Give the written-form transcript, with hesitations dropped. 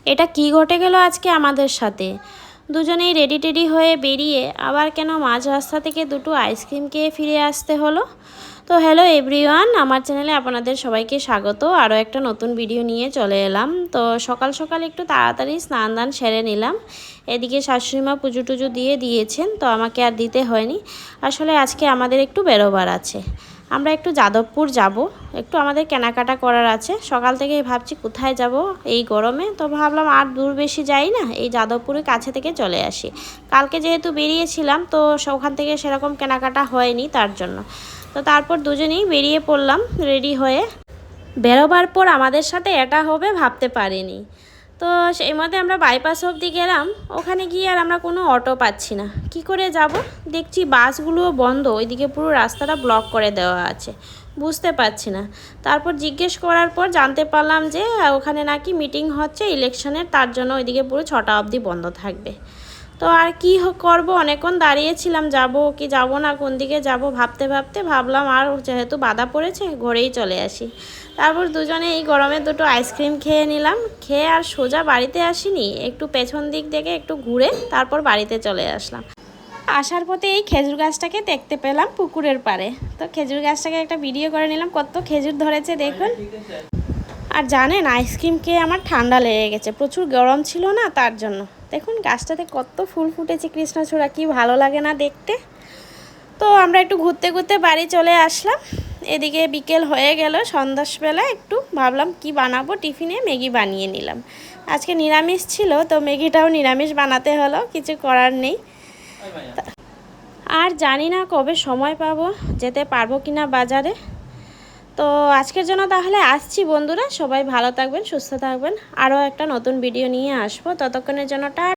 এটা কি ঘটে গেল আজকে আমাদের সাথে। দুজনেই রেডি টেডি হয়ে বেরিয়ে আবার কেন মাঝ রাস্তা থেকে দুটো আইসক্রিম খেয়ে ফিরে আসতে হলো। তো হ্যালো এভরিওয়ান, আমার চ্যানেলে আপনাদের সবাইকে স্বাগত। আরও একটা নতুন ভিডিও নিয়ে চলে এলাম। তো সকাল সকাল একটু তাড়াতাড়ি স্নান দান সেরে নিলাম। এদিকে শাশুড়িমা পুজো টুজো দিয়ে দিয়েছেন, তো আমাকে আর দিতে হয়নি। আসলে আজকে আমাদের একটু বেরোবার আছে, আমরা একটু যাদবপুর যাব, একটু আমাদের কেনাকাটা করার আছে। সকাল থেকে ভাবছি কোথায় যাব এই গরমে, তো ভাবলাম আর দূর বেশি যাই না, এই যাদবপুরের কাছে থেকে চলে আসি। কালকে যেহেতু বেরিয়েছিলাম, তো ওখান থেকে সেরকম কেনাকাটা হয়নি, তার জন্য। তো তারপর দুজনেই বেরিয়ে পড়লাম রেডি হয়ে। বেরোবার পর আমাদের সাথে এটা হবে ভাবতে পারিনি। তো সেই মধ্যে আমরা বাইপাস অবধি গেলাম। ওখানে গিয়ে আর আমরা কোনো অটো পাচ্ছি না, কি করে যাব। দেখছি বাসগুলোও বন্ধ, ওইদিকে পুরো রাস্তাটা ব্লক করে দেওয়া আছে, বুঝতে পারছি না। তারপর জিজ্ঞেস করার পর জানতে পারলাম যে ওখানে নাকি মিটিং হচ্ছে ইলেকশনের, তার জন্য ওইদিকে পুরো 6টা অবধি বন্ধ থাকবে। তো আর কি করব, অনেকক্ষণ দাঁড়িয়েছিলাম, যাব কি যাব না, কোন দিকে যাব ভাবতে ভাবতে ভাবলাম আর যেহেতু বাধা পড়েছে ঘরেই চলে আসি। তারপর দুজনে এই গরমে দুটো আইসক্রিম খেয়ে নিলাম। খেয়ে আর সোজা বাড়িতে আসিনি, একটু পেছন দিক থেকে একটু ঘুরে তারপর বাড়িতে চলে আসলাম। আসার পথে এই খেজুর গাছটাকে দেখতে পেলাম পুকুরের পাড়ে। তো খেজুর গাছটাকে একটা ভিডিও করে নিলাম, কত খেজুর ধরেছে দেখুন। আর জানেন, আইসক্রিম খেয়ে আমার ঠান্ডা লেগে গেছে, প্রচুর গরম ছিল না, তার জন্য। দেখুন গাছটাতে কত ফুল ফুটেছে কৃষ্ণচূড়া, কি ভালো লাগে না দেখতে। তো আমরা একটু ঘুরতে ঘুরতে বাড়ি চলে আসলাম। এদিকে বিকেল হয়ে গেল, সন্ধ্যাবেলা একটু ভাবলাম কি বানাবো, টিফিনে ম্যাগি বানিয়ে নিলাম। আজকে নিরামিষ ছিল, তো ম্যাগিটাও নিরামিষ বানাতে হলো, কিছু করার নেই। আর জানি না কবে সময় পাবো, যেতে পারবো কিনা বাজারে। তো আজকের জন্য তাহলে আসছি বন্ধুরা, সবাই ভালো থাকবেন, সুস্থ থাকবেন। আরও একটা নতুন ভিডিও নিয়ে আসবো, ততক্ষণের জন্য